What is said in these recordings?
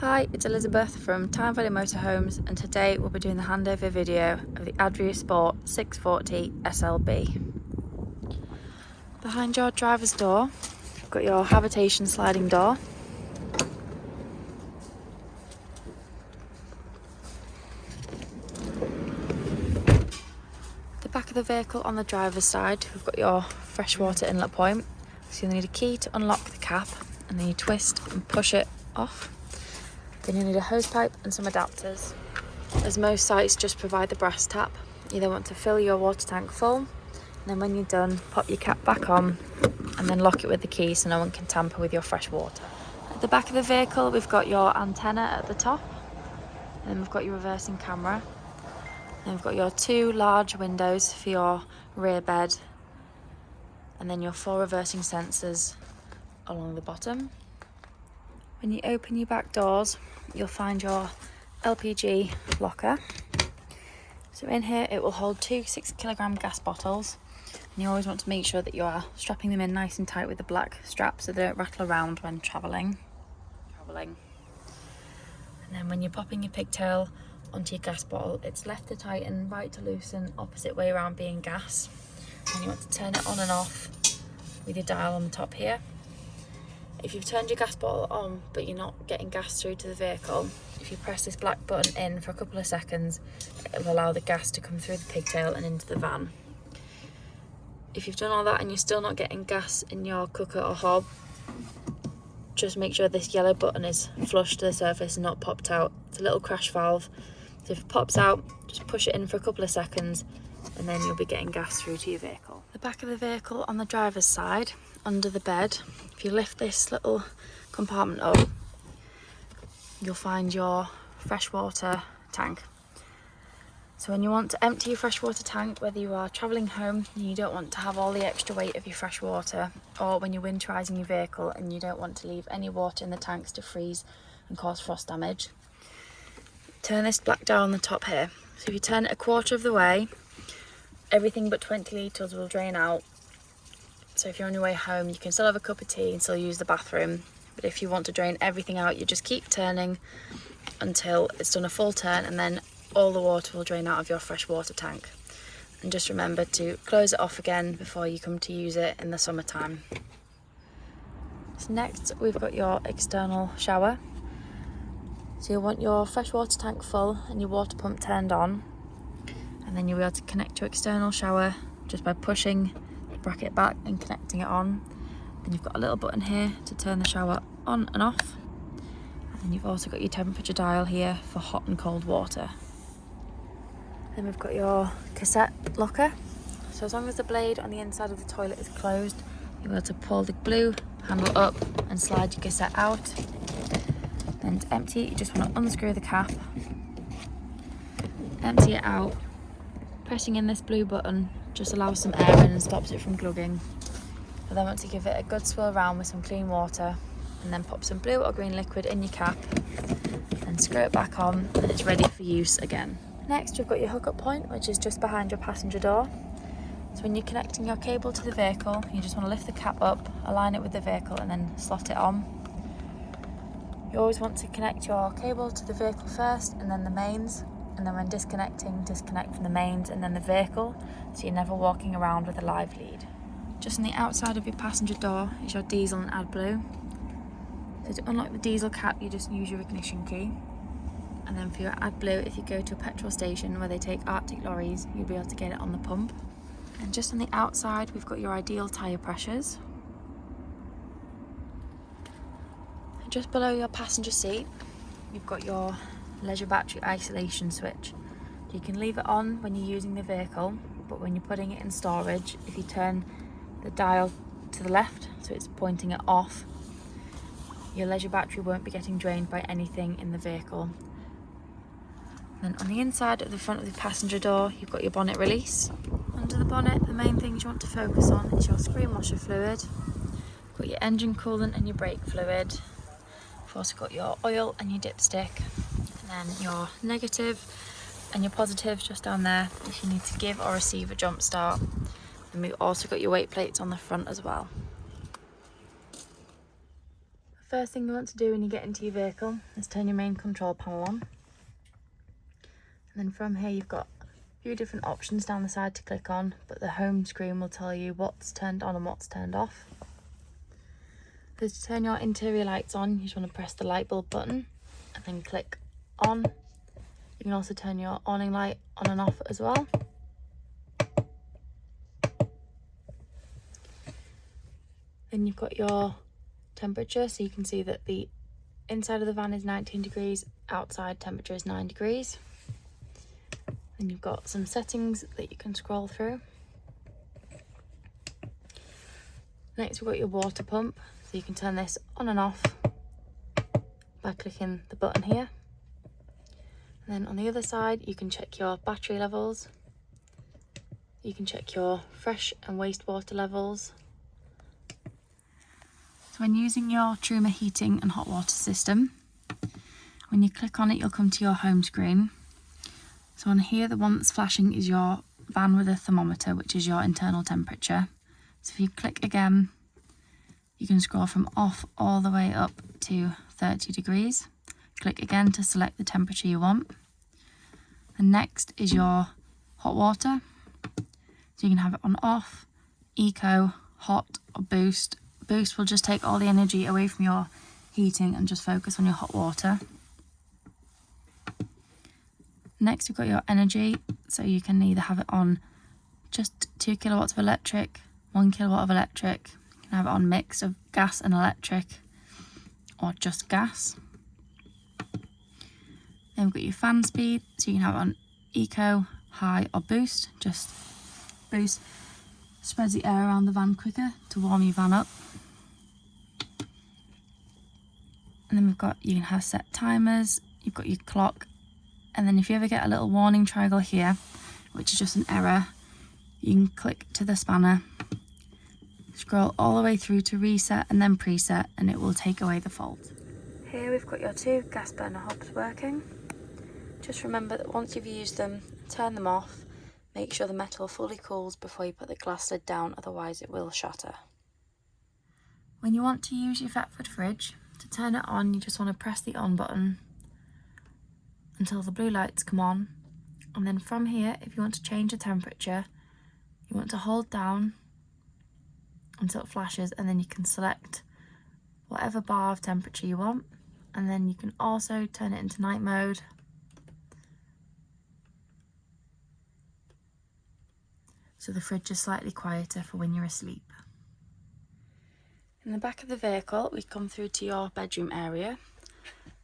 Hi, it's Elizabeth from Tyne Valley Motorhomes, and today we'll be doing the handover video of the Adria Sport 640 SLB. Behind your driver's door, you've got your habitation sliding door. The back of the vehicle on the driver's side, we've got your freshwater inlet point. So you'll need a key to unlock the cap, and then you twist and push it off. Then you'll need a hose pipe and some adapters. As most sites just provide the brass tap, you then want to fill your water tank full, and then when you're done, pop your cap back on and then lock it with the key so no one can tamper with your fresh water. At the back of the vehicle, we've got your antenna at the top, and then we've got your reversing camera. Then we've got your two large windows for your rear bed, and then your 4 reversing sensors along the bottom. When you open your back doors, you'll find your LPG locker. So in here it will hold 2 6-kilogram gas bottles, and you always want to make sure that you are strapping them in nice and tight with the black strap so they don't rattle around when travelling. And then when you're popping your pigtail onto your gas bottle, it's left to tighten, right to loosen, opposite way around being gas. And you want to turn it on and off with your dial on the top here. If you've turned your gas bottle on but you're not getting gas through to the vehicle, if you press this black button in for a couple of seconds, it will allow the gas to come through the pigtail and into the van. If you've done all that and you're still not getting gas in your cooker or hob, just make sure this yellow button is flush to the surface and not popped out. It's a little crash valve, so if it pops out, just push it in for a couple of seconds and then you'll be getting gas through to your vehicle. The back of the vehicle on the driver's side, under the bed, if you lift this little compartment up, you'll find your freshwater tank. So when you want to empty your freshwater tank, whether you are travelling home and you don't want to have all the extra weight of your fresh water, or when you're winterising your vehicle and you don't want to leave any water in the tanks to freeze and cause frost damage, turn this black dial on the top here. So if you turn it a quarter of the way, everything but 20 litres will drain out. So if you're on your way home, you can still have a cup of tea and still use the bathroom. But if you want to drain everything out, you just keep turning until it's done a full turn, and then all the water will drain out of your fresh water tank. And just remember to close it off again before you come to use it in the summertime. So next, we've got your external shower. So you'll want your fresh water tank full and your water pump turned on. And then you'll be able to connect your external shower just by pushing the bracket back and connecting it on. Then you've got a little button here to turn the shower on and off. And then you've also got your temperature dial here for hot and cold water. Then we've got your cassette locker. So as long as the blade on the inside of the toilet is closed, you'll be able to pull the blue handle up and slide your cassette out. Then to empty it, you just want to unscrew the cap, empty it out. Pressing in this blue button just allows some air in and stops it from glugging. I then want to give it a good swirl around with some clean water, and then pop some blue or green liquid in your cap and screw it back on, and it's ready for use again. Next, we've got your hookup point, which is just behind your passenger door. So when you're connecting your cable to the vehicle, you just want to lift the cap up, align it with the vehicle, and then slot it on. You always want to connect your cable to the vehicle first and then the mains, and then when disconnecting, disconnect from the mains and then the vehicle, so you're never walking around with a live lead. Just on the outside of your passenger door is your diesel and AdBlue. So to unlock the diesel cap, you just use your ignition key. And then for your AdBlue, if you go to a petrol station where they take Arctic lorries, you'll be able to get it on the pump. And just on the outside, we've got your ideal tyre pressures. And just below your passenger seat, you've got your leisure battery isolation switch. You can leave it on when you're using the vehicle, but when you're putting it in storage, if you turn the dial to the left, so it's pointing it off, your leisure battery won't be getting drained by anything in the vehicle. Then on the inside of the front of the passenger door, you've got your bonnet release. Under the bonnet, the main things you want to focus on is your screen washer fluid, you've got your engine coolant and your brake fluid. You've also got your oil and your dipstick, and then your negative and your positive just down there if you need to give or receive a jump start. And we've also got your weight plates on the front as well. first thing you want to do when you get into your vehicle is turn your main control panel on. And then from here you've got a few different options down the side to click on, but the home screen will tell you what's turned on and what's turned off. So to turn your interior lights on, you just want to press the light bulb button and then click on. You can also turn your awning light on and off as well. Then you've got your temperature, so you can see that the inside of the van is 19 degrees, outside temperature is 9 degrees. Then you've got some settings that you can scroll through. Next we've got your water pump, so you can turn this on and off by clicking the button here. And then on the other side you can check your battery levels, you can check your fresh and wastewater levels. So when using your Truma heating and hot water system, when you click on it you'll come to your home screen. So on here the one that's flashing is your van with a thermometer, which is your internal temperature. So if you click again, you can scroll from off all the way up to 30 degrees. Click again to select the temperature you want. And next is your hot water. So you can have it on off, eco, hot or boost. Boost will just take all the energy away from your heating and just focus on your hot water. Next we've got your energy, so you can either have it on just 2 kilowatts of electric, 1 kilowatt of electric, you can have it on mix of gas and electric, or just gas. Then we've got your fan speed, so you can have it on eco, high or boost. Just boost spreads the air around the van quicker to warm your van up. And then you can have set timers, you've got your clock, and then if you ever get a little warning triangle here, which is just an error, you can click to the spanner, scroll all the way through to reset and then preset, and it will take away the fault. Here we've got your 2 gas burner hobs working. Just remember that once you've used them, turn them off, make sure the metal fully cools before you put the glass lid down, otherwise it will shatter. When you want to use your Thetford fridge, to turn it on you just want to press the on button until the blue lights come on, and then from here if you want to change the temperature you want to hold down until it flashes, and then you can select whatever bar of temperature you want, and then you can also turn it into night mode. So the fridge is slightly quieter for when you're asleep. In the back of the vehicle we come through to your bedroom area.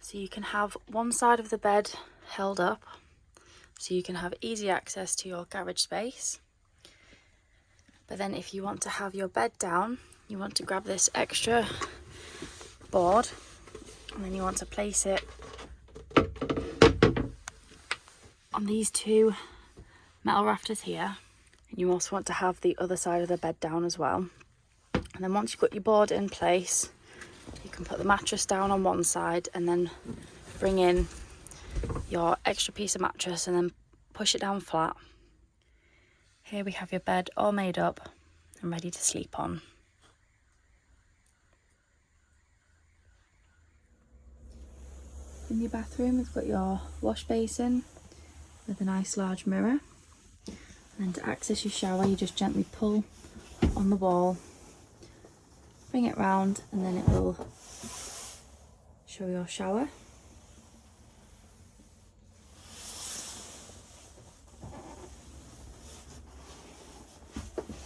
So you can have one side of the bed held up, so you can have easy access to your garage space. But then if you want to have your bed down, you want to grab this extra board and then you want to place it on these 2 metal rafters here. And you also want to have the other side of the bed down as well. And then once you've got your board in place, you can put the mattress down on one side and then bring in your extra piece of mattress and then push it down flat. Here we have your bed all made up and ready to sleep on. In your bathroom we've got your wash basin with a nice large mirror. And then to access your shower you just gently pull on the wall, bring it round, and then it will show your shower.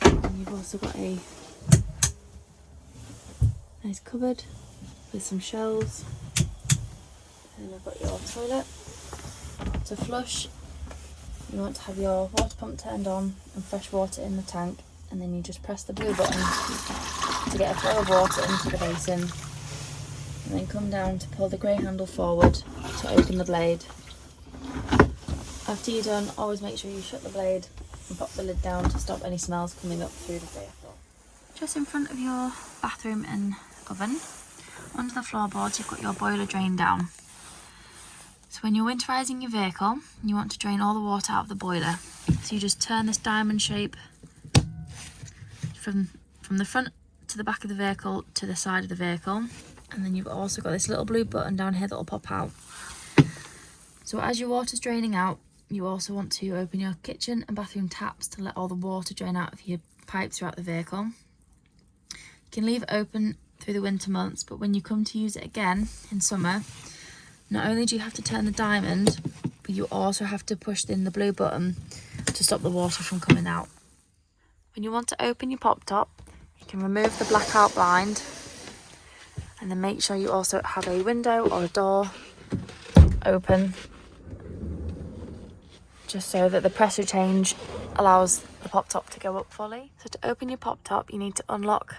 And you've also got a nice cupboard with some shelves. And then I've got your toilet. To flush, you want to have your water pump turned on and fresh water in the tank, and then you just press the blue button to get a flow of water into the basin, and then come down to pull the grey handle forward to open the blade. After you're done, always make sure you shut the blade and pop the lid down to stop any smells coming up through the vehicle. Just in front of your bathroom and oven, under the floorboards you've got your boiler drain down. So when you're winterising your vehicle, you want to drain all the water out of the boiler. So you just turn this diamond shape from the front to the back of the vehicle to the side of the vehicle, And then you've also got this little blue button down here that will pop out. So as your water's draining out, you also want to open your kitchen and bathroom taps to let all the water drain out of your pipe throughout the vehicle. You can leave it open through the winter months, but when you come to use it again in summer, not only do you have to turn the diamond, but you also have to push in the blue button to stop the water from coming out. When you want to open your pop top, you can remove the blackout blind, and then make sure you also have a window or a door open, just so that the pressure change allows the pop top to go up fully. So to open your pop top, you need to unlock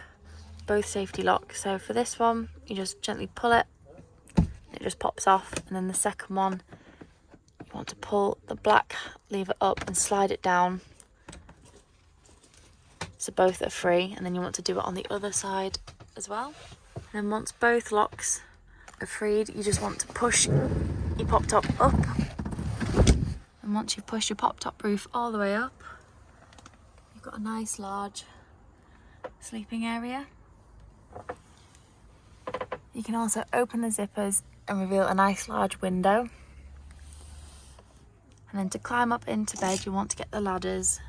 both safety locks. So for this one, you just gently pull it, it just pops off. And then the second one, you want to pull the black lever up and slide it down, so both are free. And then you want to do it on the other side as well. And then once both locks are freed, you just want to push your pop top up. And once you've pushed your pop top roof all the way up, you've got a nice large sleeping area. You can also open the zippers and reveal a nice large window. And then to climb up into bed, you want to get the ladders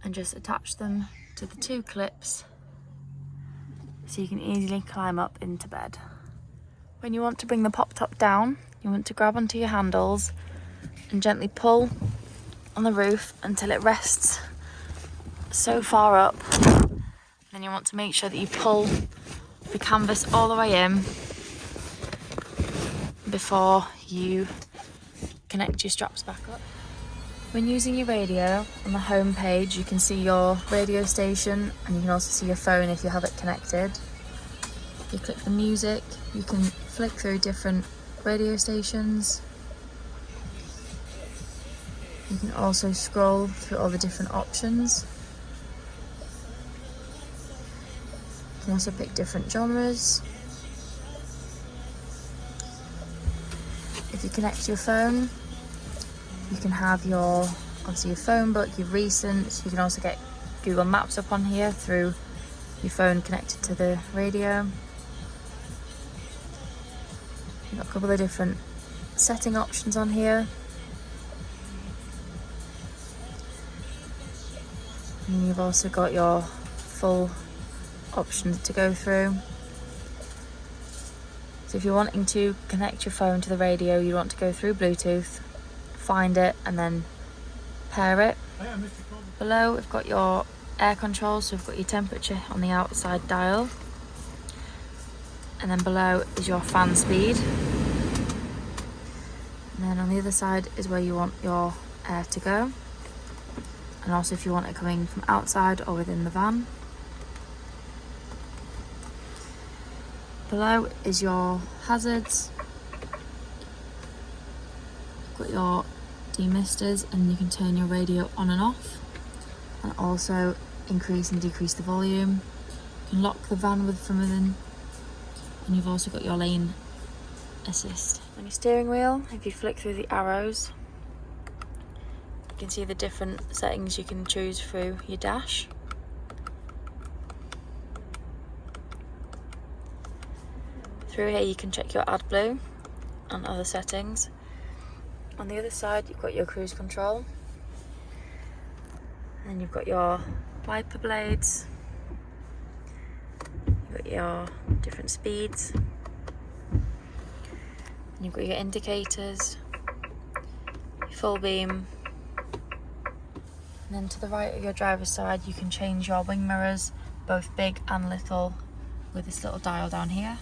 and just attach them to the two clips so you can easily climb up into bed. When you want to bring the pop top down, you want to grab onto your handles and gently pull on the roof until it rests so far up. Then you want to make sure that you pull the canvas all the way in before you connect your straps back up. When using your radio, on the home page you can see your radio station, and you can also see your phone if you have it connected. If you click the music, you can flick through different radio stations. You can also scroll through all the different options. You can also pick different genres. If you connect to your phone, you can have obviously your phone book, your recent. You can also get Google Maps up on here through your phone connected to the radio. You've got a couple of different setting options on here. And you've also got your full options to go through. So if you're wanting to connect your phone to the radio, you want to go through Bluetooth, find it, and then pair it. Below we've got your air controls, so we've got your temperature on the outside dial, and then below is your fan speed, and then on the other side is where you want your air to go, and also if you want it coming from outside or within the van. Below is your hazards. You've got your demisters, and you can turn your radio on and off, and also increase and decrease the volume. You can lock the van from within, and you've also got your lane assist. On your steering wheel, if you flick through the arrows, you can see the different settings you can choose through your dash. Through here you can check your AdBlue and other settings. On the other side you've got your cruise control, and you've got your wiper blades, you've got your different speeds, and you've got your indicators, your full beam, and then to the right of your driver's side you can change your wing mirrors, both big and little, with this little dial down here.